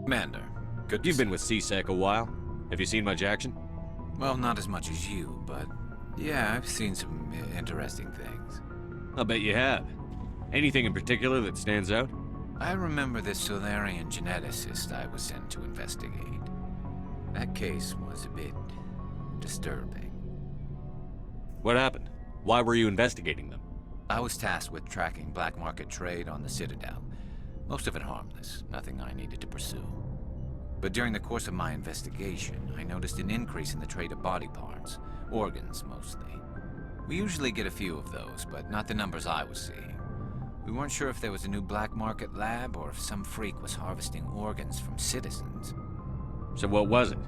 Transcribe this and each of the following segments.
Commander, good to You've been with CSEC a while. Have you seen much action? Well, not as much as you, but yeah, I've seen some interesting things. I'll bet you have. Anything in particular that stands out? I remember this Solarian geneticist I was sent to investigate. That case was a bit disturbing. What happened? Why were you investigating them? I was tasked with tracking black market trade on the Citadel. Most of it harmless, nothing I needed to pursue. But during the course of my investigation, I noticed an increase in the trade of body parts, organs mostly. We usually get a few of those, but not the numbers I was seeing. We weren't sure if there was a new black market lab or if some freak was harvesting organs from citizens. So what was it?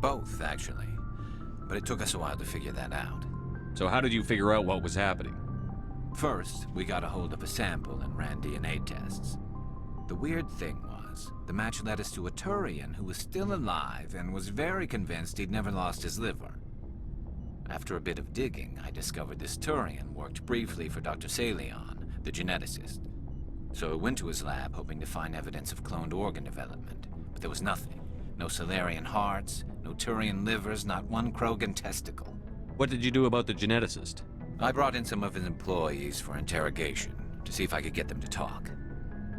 Both, actually. But it took us a while to figure that out. So how did you figure out what was happening? First, we got a hold of a sample and ran DNA tests. The weird thing was, the match led us to a Turian who was still alive and was very convinced he'd never lost his liver. After a bit of digging, I discovered this Turian worked briefly for Dr. Salion, the geneticist. So I went to his lab hoping to find evidence of cloned organ development, but there was nothing. No Solarian hearts, no Turian livers, not one Krogan testicle. What did you do about the geneticist? I brought in some of his employees for interrogation, to see if I could get them to talk.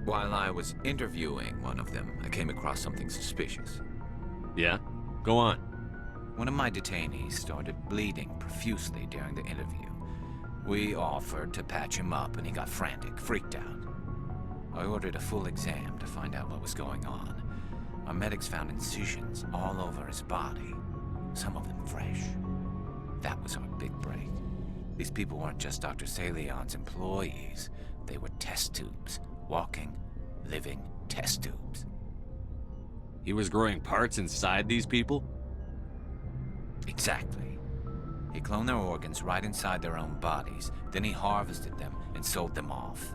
While I was interviewing one of them, I came across something suspicious. Yeah? Go on. One of my detainees started bleeding profusely during the interview. We offered to patch him up and he got frantic, freaked out. I ordered a full exam to find out what was going on. Our medics found incisions all over his body, some of them fresh. That was our big break. These people weren't just Dr. Salion's employees. They were test tubes. Walking, living test tubes. He was growing parts inside these people? Exactly. He cloned their organs right inside their own bodies, then he harvested them and sold them off.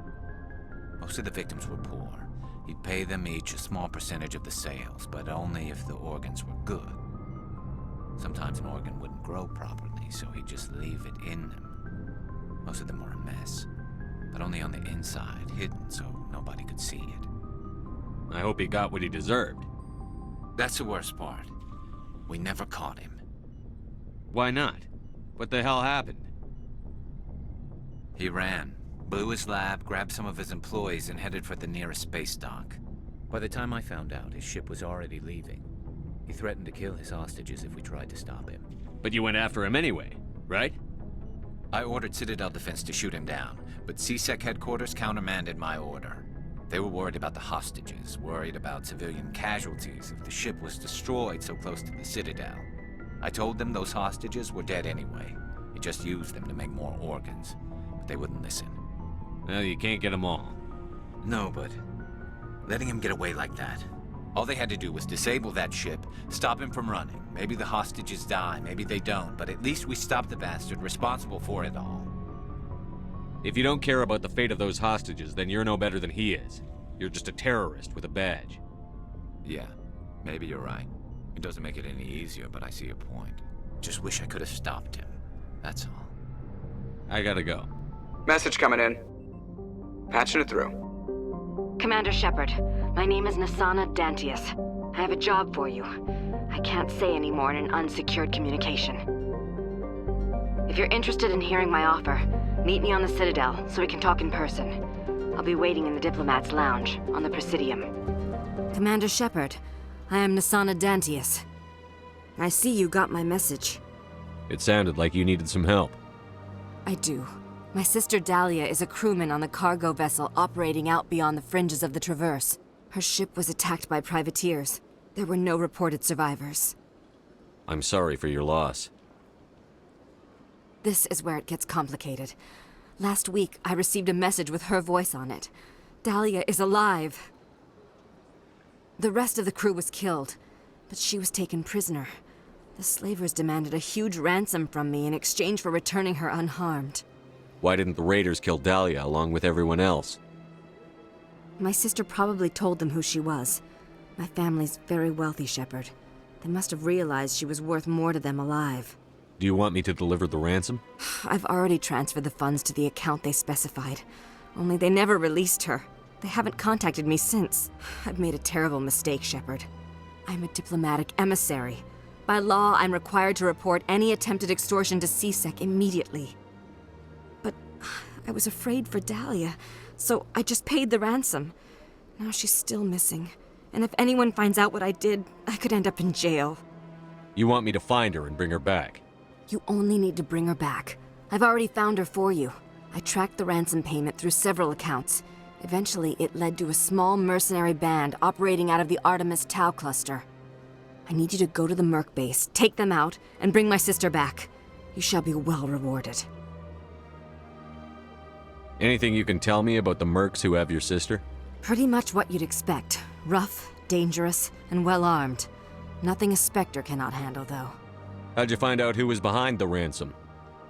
Most of the victims were poor. He'd pay them each a small percentage of the sales, but only if the organs were good. Sometimes an organ wouldn't grow properly, so he'd just leave it in them. Most of them were a mess, but only on the inside, hidden so nobody could see it. I hope he got what he deserved. That's the worst part. We never caught him. Why not? What the hell happened? He ran, blew his lab, grabbed some of his employees, and headed for the nearest space dock. By the time I found out, his ship was already leaving. He threatened to kill his hostages if we tried to stop him. But you went after him anyway, right? I ordered Citadel Defense to shoot him down, but CSEC headquarters countermanded my order. They were worried about the hostages, worried about civilian casualties if the ship was destroyed so close to the Citadel. I told them those hostages were dead anyway. He just used them to make more organs, but they wouldn't listen. Well, you can't get them all. No, but letting him get away like that. All they had to do was disable that ship, stop him from running. Maybe the hostages die, maybe they don't, but at least we stopped the bastard responsible for it all. If you don't care about the fate of those hostages, then you're no better than he is. You're just a terrorist with a badge. Yeah, maybe you're right. It doesn't make it any easier, but I see your point. Just wish I could have stopped him. That's all. I gotta go. Message coming in. Patching it through. Commander Shepard, my name is Saren Arterius. I have a job for you. I can't say any more in an unsecured communication. If you're interested in hearing my offer, meet me on the Citadel so we can talk in person. I'll be waiting in the Diplomat's Lounge on the Presidium. Commander Shepard, I am Saren Arterius. I see you got my message. It sounded like you needed some help. I do. My sister Dahlia is a crewman on the cargo vessel operating out beyond the fringes of the Traverse. Her ship was attacked by privateers. There were no reported survivors. I'm sorry for your loss. This is where it gets complicated. Last week, I received a message with her voice on it. Dahlia is alive. The rest of the crew was killed, but she was taken prisoner. The slavers demanded a huge ransom from me in exchange for returning her unharmed. Why didn't the raiders kill Dahlia along with everyone else? My sister probably told them who she was. My family's very wealthy, Shepard. They must have realized she was worth more to them alive. Do you want me to deliver the ransom? I've already transferred the funds to the account they specified. Only they never released her. They haven't contacted me since. I've made a terrible mistake, Shepard. I'm a diplomatic emissary. By law, I'm required to report any attempted extortion to CSEC immediately. But I was afraid for Dahlia, so I just paid the ransom. Now she's still missing. And if anyone finds out what I did, I could end up in jail. You want me to find her and bring her back? You only need to bring her back. I've already found her for you. I tracked the ransom payment through several accounts. Eventually, it led to a small mercenary band operating out of the Artemis Tau cluster. I need you to go to the Merc base, take them out, and bring my sister back. You shall be well rewarded. Anything you can tell me about the Mercs who have your sister? Pretty much what you'd expect. Rough, dangerous, and well-armed. Nothing a Spectre cannot handle, though. How'd you find out who was behind the ransom?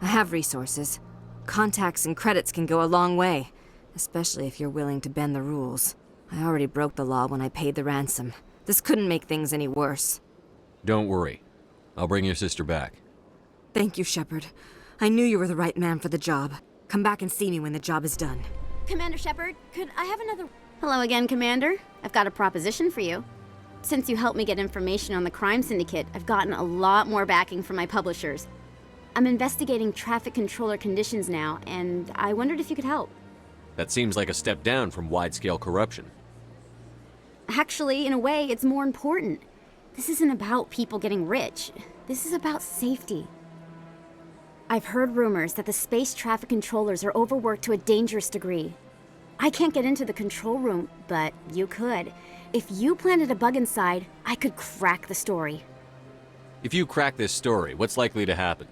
I have resources. Contacts and credits can go a long way, especially if you're willing to bend the rules. I already broke the law when I paid the ransom. This couldn't make things any worse. Don't worry. I'll bring your sister back. Thank you, Shepard. I knew you were the right man for the job. Come back and see me when the job is done. Commander Shepard, could I have another... Hello again, Commander. I've got a proposition for you. Since you helped me get information on the crime syndicate, I've gotten a lot more backing from my publishers. I'm investigating traffic controller conditions now, and I wondered if you could help. That seems like a step down from wide-scale corruption. Actually, in a way, it's more important. This isn't about people getting rich. This is about safety. I've heard rumors that the space traffic controllers are overworked to a dangerous degree. I can't get into the control room, but you could. If you planted a bug inside, I could crack the story. If you crack this story, what's likely to happen?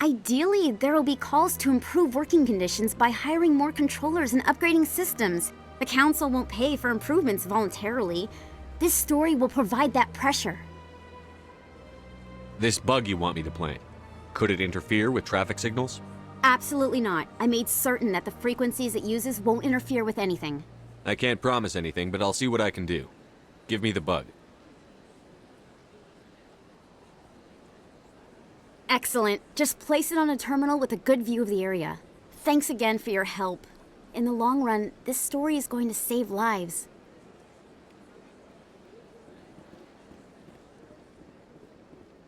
Ideally, there will be calls to improve working conditions by hiring more controllers and upgrading systems. The Council won't pay for improvements voluntarily. This story will provide that pressure. This bug you want me to plant, could it interfere with traffic signals? Absolutely not. I made certain that the frequencies it uses won't interfere with anything. I can't promise anything, but I'll see what I can do. Give me the bug. Excellent. Just place it on a terminal with a good view of the area. Thanks again for your help. In the long run, this story is going to save lives.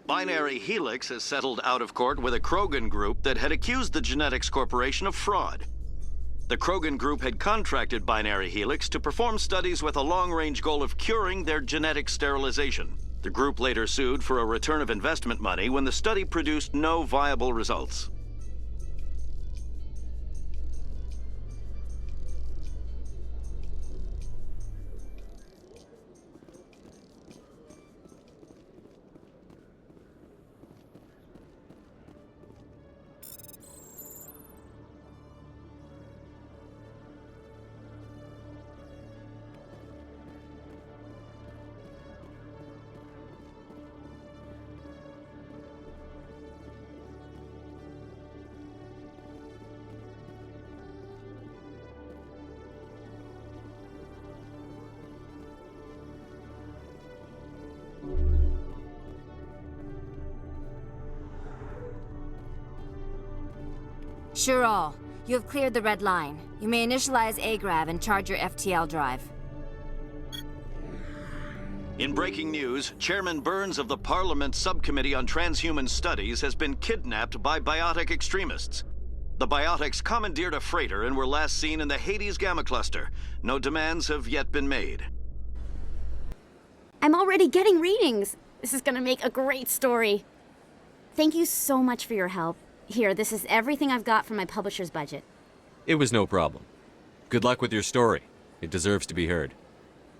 Binary Helix has settled out of court with a Krogan group that had accused the Genetics Corporation of fraud. The Krogan group had contracted Binary Helix to perform studies with a long-range goal of curing their genetic sterilization. The group later sued for a return of investment money when the study produced no viable results. Sure all. You have cleared the red line. You may initialize AGRAV and charge your FTL drive. In breaking news, Chairman Burns of the Parliament Subcommittee on Transhuman Studies has been kidnapped by biotic extremists. The biotics commandeered a freighter and were last seen in the Hades Gamma Cluster. No demands have yet been made. I'm already getting readings. This is gonna make a great story. Thank you so much for your help. Here, this is everything I've got from my publisher's budget. It was no problem. Good luck with your story. It deserves to be heard.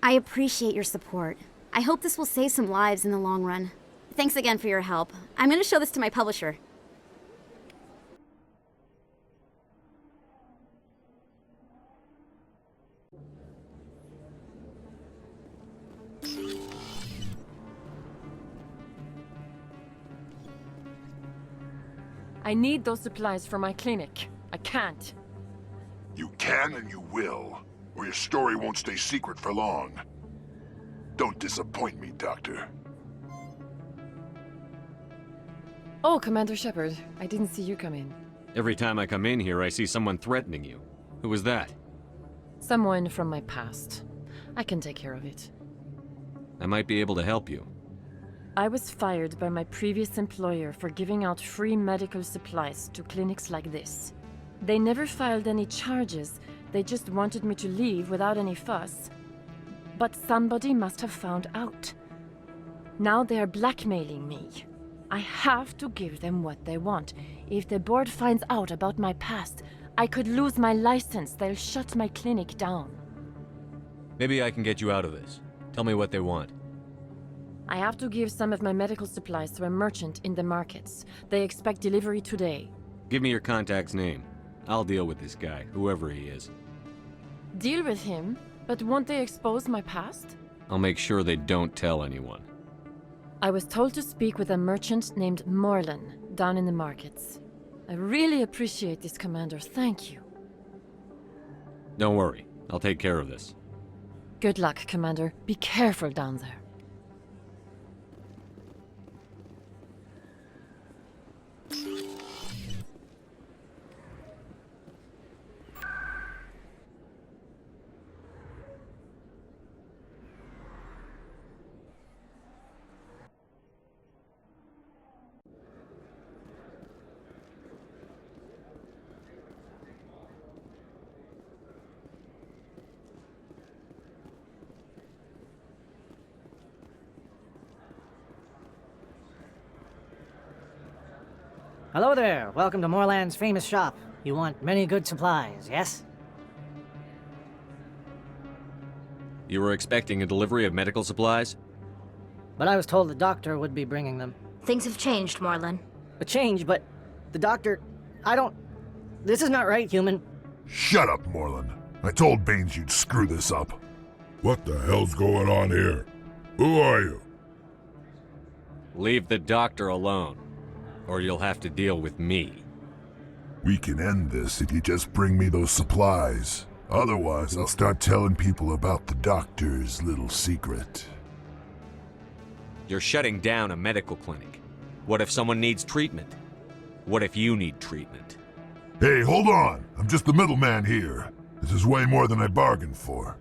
I appreciate your support. I hope this will save some lives in the long run. Thanks again for your help. I'm gonna show this to my publisher. I need those supplies for my clinic. I can't. You can and you will, or your story won't stay secret for long. Don't disappoint me, Doctor. Oh, Commander Shepard. I didn't see you come in. Every time I come in here, I see someone threatening you. Who was that? Someone from my past. I can take care of it. I might be able to help you. I was fired by my previous employer for giving out free medical supplies to clinics like this. They never filed any charges, they just wanted me to leave without any fuss. But somebody must have found out. Now they are blackmailing me. I have to give them what they want. If the board finds out about my past, I could lose my license. They'll shut my clinic down. Maybe I can get you out of this. Tell me what they want. I have to give some of my medical supplies to a merchant in the markets. They expect delivery today. Give me your contact's name. I'll deal with this guy, whoever he is. Deal with him? But won't they expose my past? I'll make sure they don't tell anyone. I was told to speak with a merchant named Morlan down in the markets. I really appreciate this, Commander. Thank you. Don't worry. I'll take care of this. Good luck, Commander. Be careful down there. Hello there. Welcome to Morland's famous shop. You want many good supplies, yes? You were expecting a delivery of medical supplies? But I was told the doctor would be bringing them. Things have changed, Morlan. A change, but the doctor... This is not right, human. Shut up, Morland. I told Baines you'd screw this up. What the hell's going on here? Who are you? Leave the doctor alone, or you'll have to deal with me. We can end this if you just bring me those supplies. Otherwise, I'll start telling people about the doctor's little secret. You're shutting down a medical clinic. What if someone needs treatment? What if you need treatment? Hey, hold on! I'm just the middleman here. This is way more than I bargained for.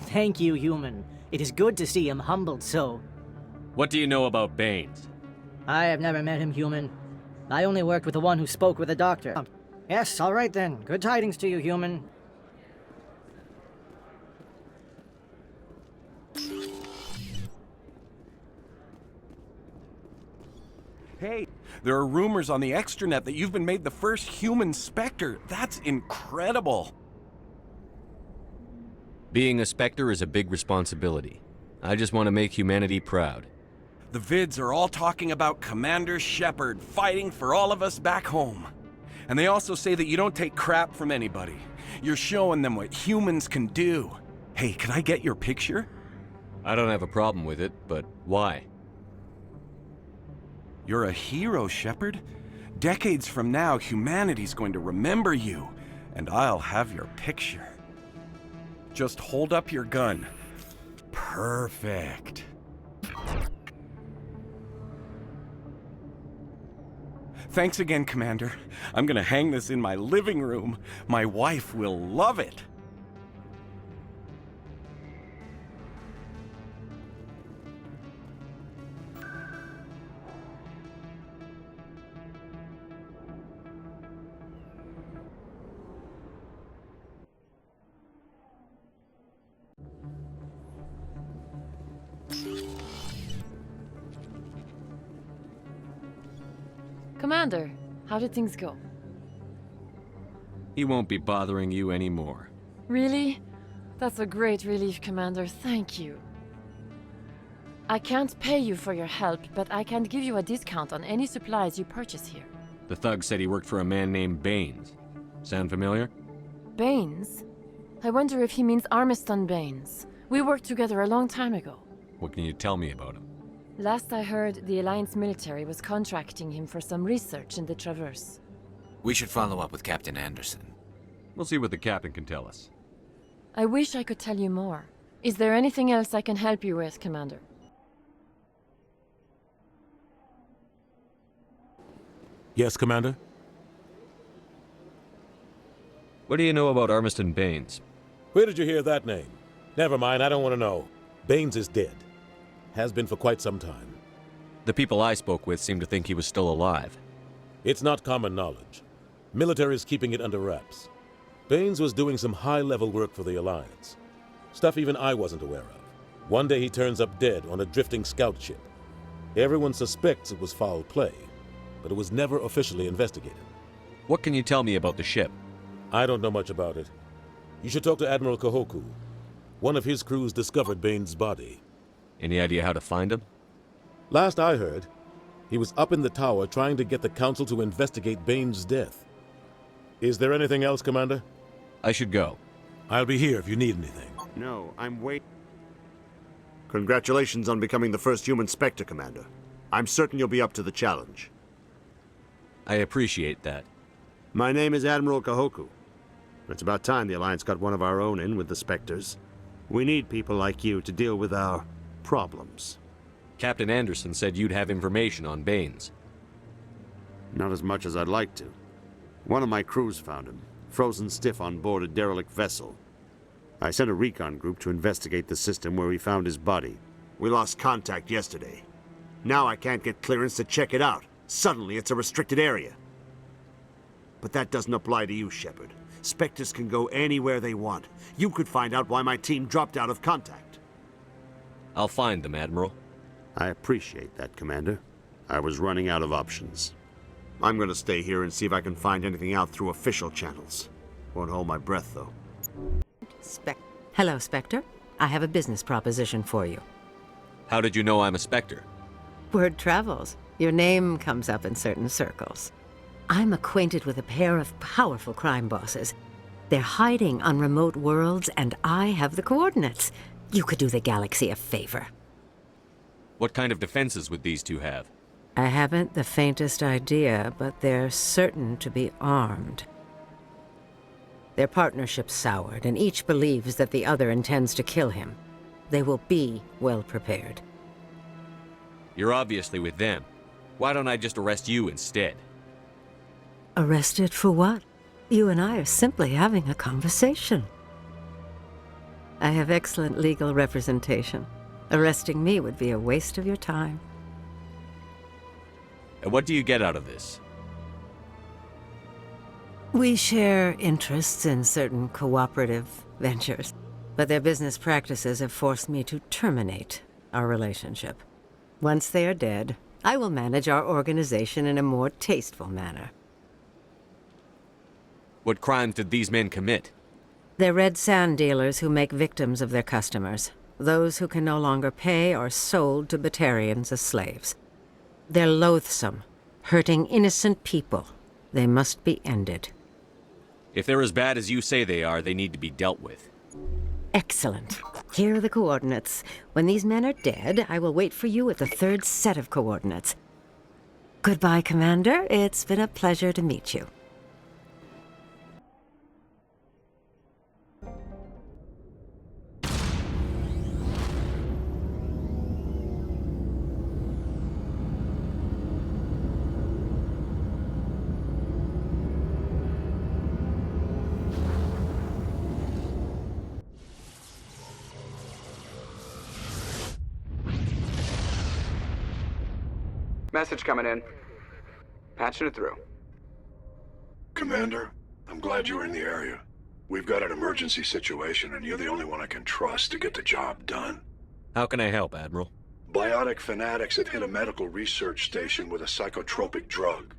Thank you, human. It is good to see him humbled so. What do you know about Baines? I have never met him, human. I only worked with the one who spoke with the doctor. Yes, all right then. Good tidings to you, human. Hey, there are rumors on the extranet that you've been made the first human Spectre. That's incredible. Being a Spectre is a big responsibility. I just want to make humanity proud. The vids are all talking about Commander Shepard fighting for all of us back home. And they also say that you don't take crap from anybody. You're showing them what humans can do. Hey, can I get your picture? I don't have a problem with it, but why? You're a hero, Shepard. Decades from now, humanity's going to remember you, and I'll have your picture. Just hold up your gun. Perfect. Thanks again, Commander. I'm gonna hang this in my living room. My wife will love it. Commander, how did things go? He won't be bothering you anymore. Really? That's a great relief, Commander. Thank you. I can't pay you for your help, but I can give you a discount on any supplies you purchase here. The thug said he worked for a man named Baines. Sound familiar? Baines? I wonder if he means Armiston Baines. We worked together a long time ago. What can you tell me about him? Last I heard, the Alliance military was contracting him for some research in the Traverse. We should follow up with Captain Anderson. We'll see what the captain can tell us. I wish I could tell you more. Is there anything else I can help you with, Commander? Yes, Commander? What do you know about Armiston Baines? Where did you hear that name? Never mind, I don't want to know. Baines is dead. Has been for quite some time. The people I spoke with seem to think he was still alive. It's not common knowledge. Military is keeping it under wraps. Baines was doing some high-level work for the Alliance. Stuff even I wasn't aware of. One day he turns up dead on a drifting scout ship. Everyone suspects it was foul play, but it was never officially investigated. What can you tell me about the ship? I don't know much about it. You should talk to Admiral Kahoku. One of his crews discovered Baines' body. Any idea how to find him? Last I heard, he was up in the tower trying to get the Council to investigate Baines' death. Is there anything else, Commander? I should go. I'll be here if you need anything. No, I'm waiting. Congratulations on becoming the first human Spectre, Commander. I'm certain you'll be up to the challenge. I appreciate that. My name is Admiral Kahoku. It's about time the Alliance got one of our own in with the Spectres. We need people like you to deal with our problems. Captain Anderson said you'd have information on Baines. Not as much as I'd like to. One of my crews found him, frozen stiff on board a derelict vessel. I sent a recon group to investigate the system where we found his body. We lost contact yesterday. Now I can't get clearance to check it out. Suddenly it's a restricted area. But that doesn't apply to you, Shepard. Spectres can go anywhere they want. You could find out why my team dropped out of contact. I'll find them, Admiral. I appreciate that, Commander. I was running out of options. I'm going to stay here and see if I can find anything out through official channels. Won't hold my breath, though. Hello, Spectre. I have a business proposition for you. How did you know I'm a Spectre? Word travels. Your name comes up in certain circles. I'm acquainted with a pair of powerful crime bosses. They're hiding on remote worlds, and I have the coordinates. You could do the galaxy a favor. What kind of defenses would these two have? I haven't the faintest idea, but they're certain to be armed. Their partnership's soured, and each believes that the other intends to kill him. They will be well prepared. You're obviously with them. Why don't I just arrest you instead? Arrested for what? You and I are simply having a conversation. I have excellent legal representation. Arresting me would be a waste of your time. And what do you get out of this? We share interests in certain cooperative ventures, but their business practices have forced me to terminate our relationship. Once they are dead, I will manage our organization in a more tasteful manner. What crimes did these men commit? They're red sand dealers who make victims of their customers. Those who can no longer pay are sold to Batarians as slaves. They're loathsome, hurting innocent people. They must be ended. If they're as bad as you say they are, they need to be dealt with. Excellent. Here are the coordinates. When these men are dead, I will wait for you at the third set of coordinates. Goodbye, Commander. It's been a pleasure to meet you. Message coming in. Patching it through. Commander, I'm glad you were in the area. We've got an emergency situation, and you're the only one I can trust to get the job done. How can I help, Admiral? Biotic fanatics have hit a medical research station with a psychotropic drug.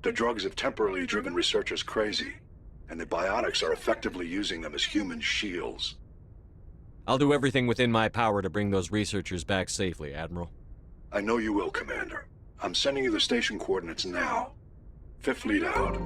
The drugs have temporarily driven researchers crazy, and the biotics are effectively using them as human shields. I'll do everything within my power to bring those researchers back safely, Admiral. I know you will, Commander. I'm sending you the station coordinates now. Fifth Fleet out.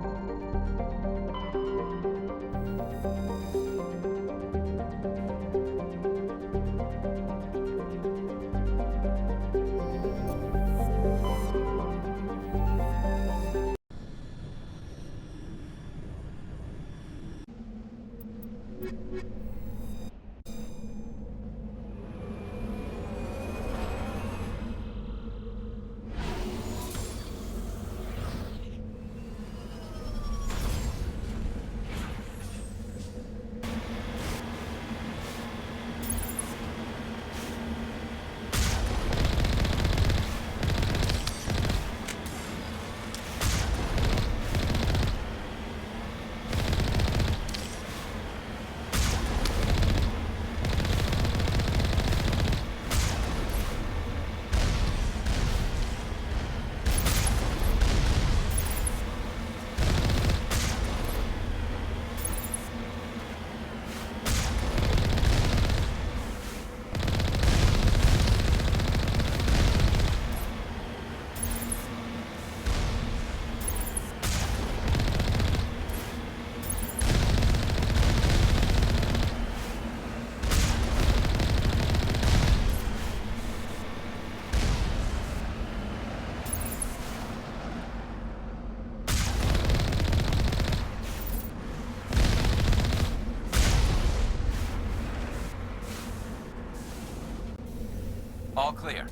All clear.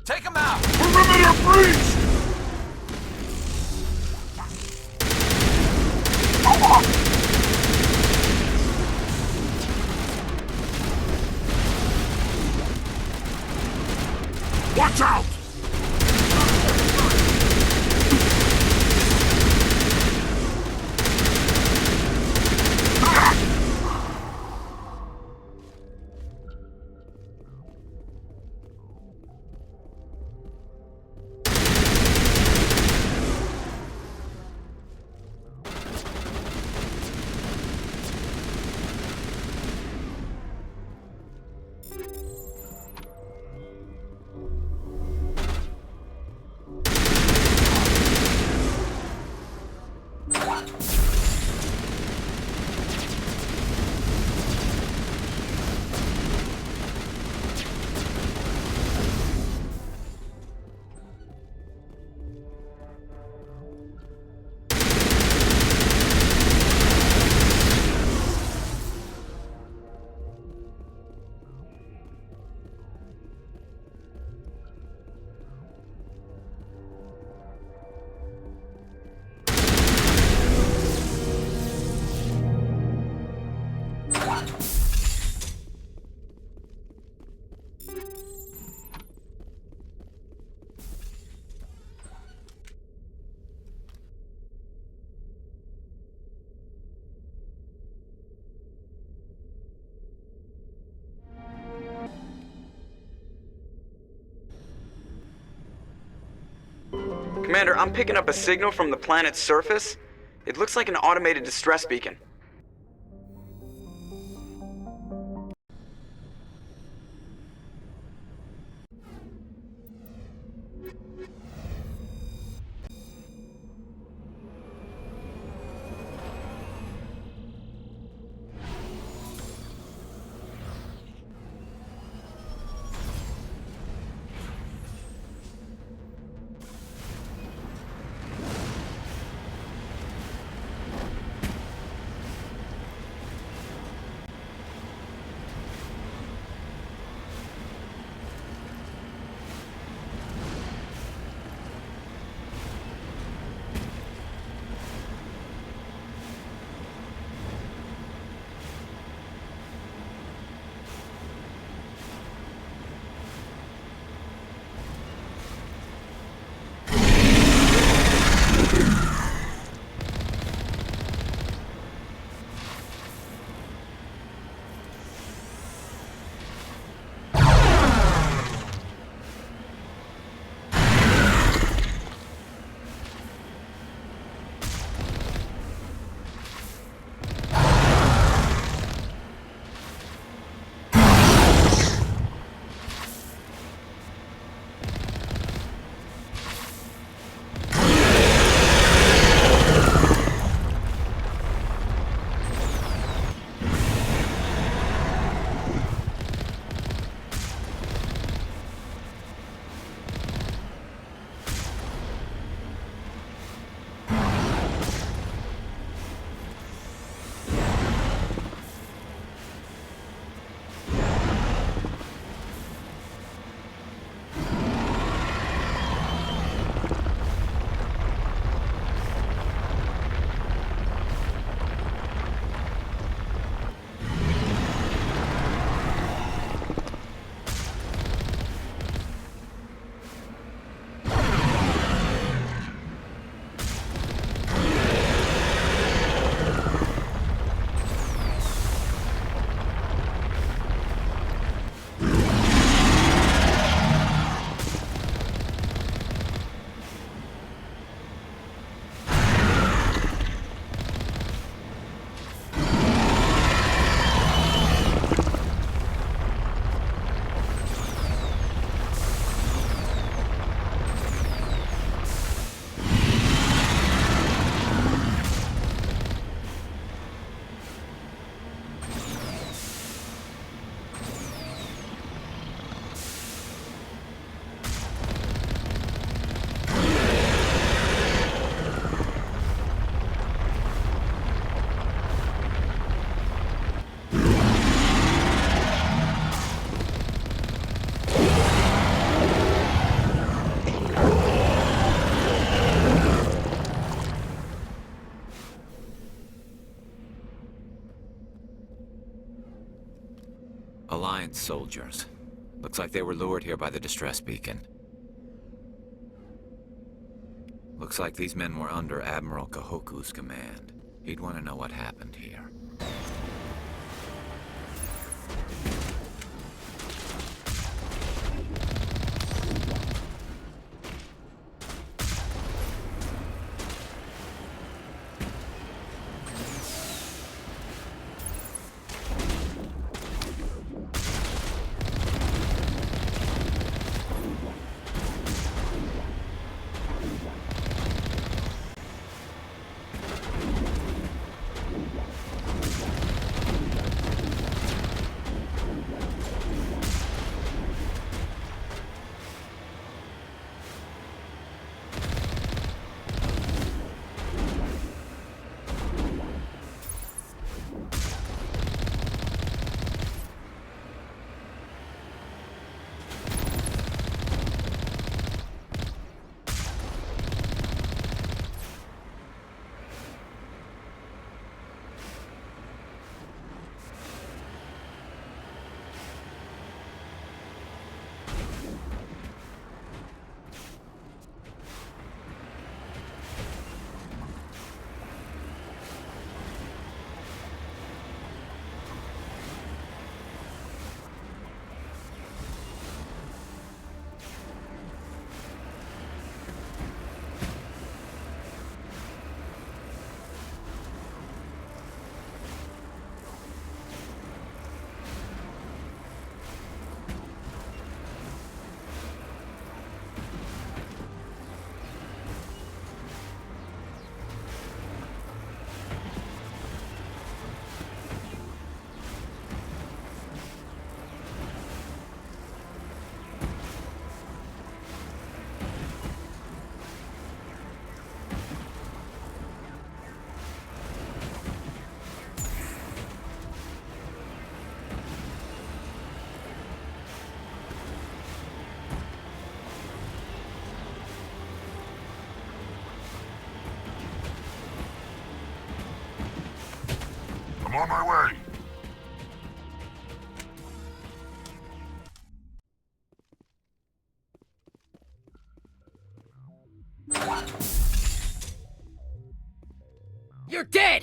Take him out! Perimeter breach! Watch out! Commander, I'm picking up a signal from the planet's surface. It looks like an automated distress beacon. Alliance soldiers. Looks like they were lured here by the distress beacon. Looks like these men were under Admiral Kahoku's command. He'd want to know what happened here. I'm on my way. You're dead!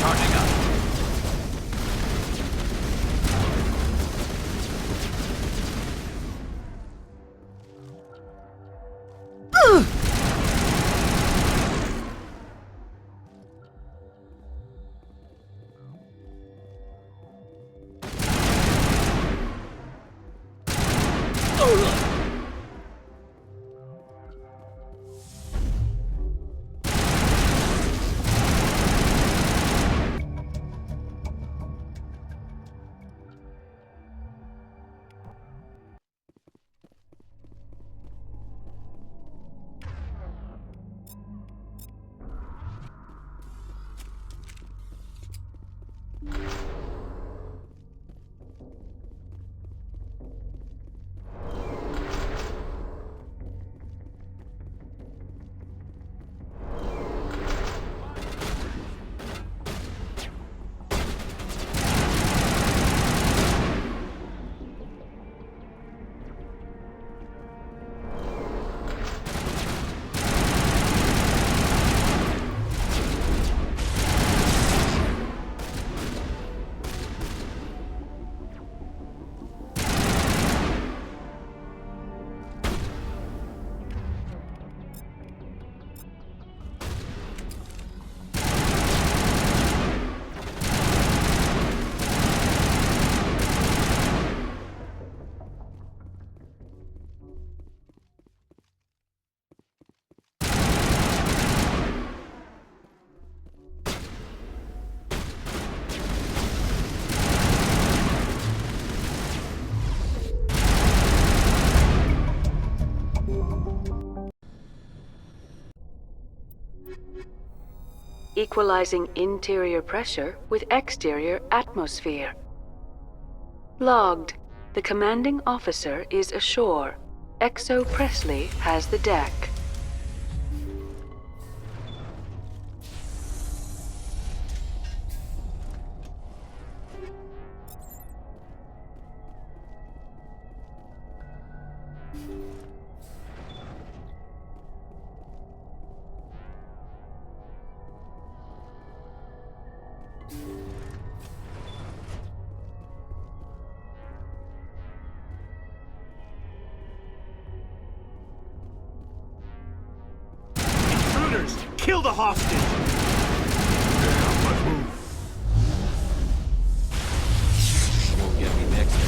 Charging up. Equalizing interior pressure with exterior atmosphere. Logged. The commanding officer is ashore. Exo Presley has the deck. prisoners! Kill the hostage! Let's move. Won't get me next time.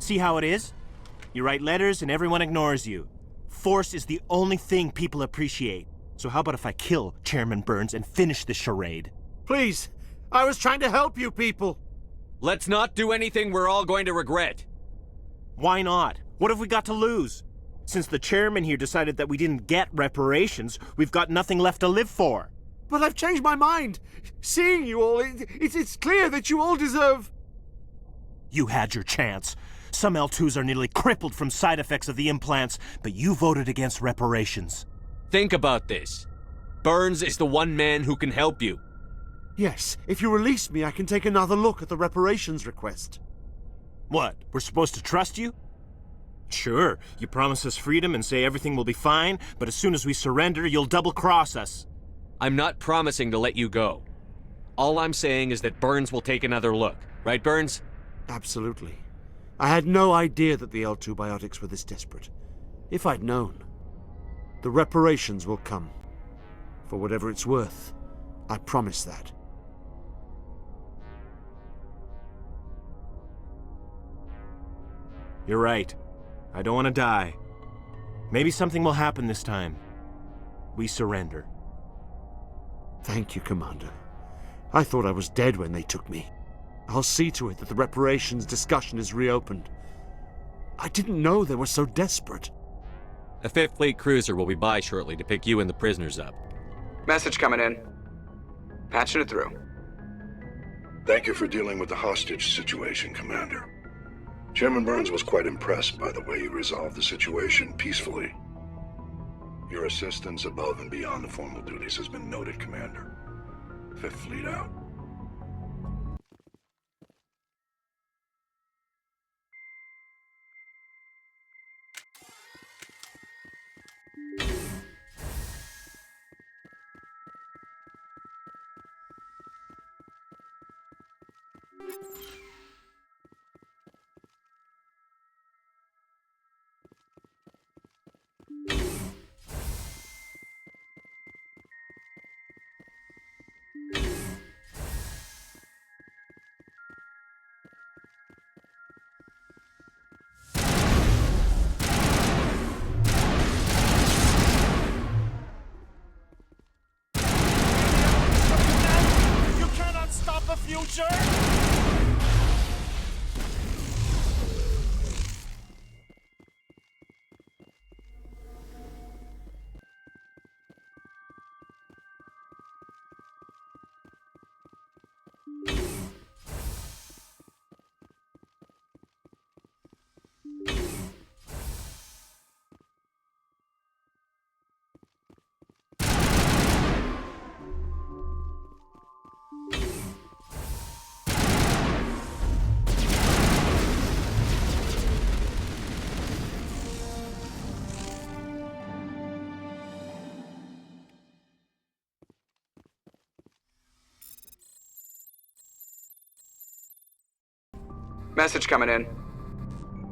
See how it is? You write letters and everyone ignores you. Force is the only thing people appreciate. So how about if I kill Chairman Burns and finish this charade? Please, I was trying to help you people. Let's not do anything we're all going to regret. Why not? What have we got to lose? Since the chairman here decided that we didn't get reparations, we've got nothing left to live for. But I've changed my mind. Seeing you all, it's clear that you all deserve... You had your chance. Some L2s are nearly crippled from side effects of the implants, but you voted against reparations. Think about this. Burns is the one man who can help you. Yes, if you release me, I can take another look at the reparations request. What, we're supposed to trust you? Sure, you promise us freedom and say everything will be fine, but as soon as we surrender, you'll double-cross us. I'm not promising to let you go. All I'm saying is that Burns will take another look. Right, Burns? Absolutely. I had no idea that the L2 biotics were this desperate. If I'd known. The reparations will come. For whatever it's worth. I promise that. You're right. I don't want to die. Maybe something will happen this time. We surrender. Thank you, Commander. I thought I was dead when they took me. I'll see to it that the reparations discussion is reopened. I didn't know they were so desperate. A 5th Fleet cruiser will be by shortly to pick you and the prisoners up. Message coming in. Patching it through. Thank you for dealing with the hostage situation, Commander. Chairman Burns was quite impressed by the way you resolved the situation peacefully. Your assistance above and beyond the formal duties has been noted, Commander. 5th Fleet out. Future? Message coming in.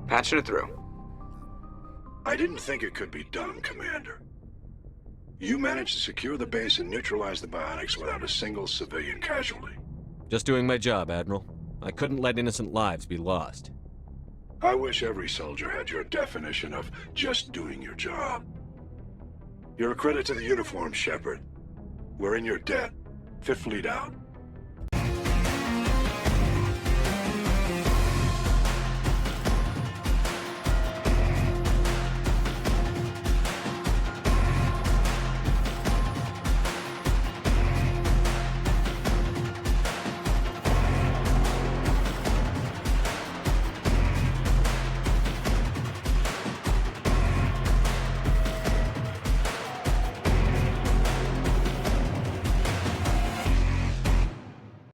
Patching it through. I didn't think it could be done, Commander. You managed to secure the base and neutralize the biotics without a single civilian casualty. Just doing my job, Admiral. I couldn't let innocent lives be lost. I wish every soldier had your definition of just doing your job. You're a credit to the uniform, Shepard. We're in your debt. 5th Fleet out.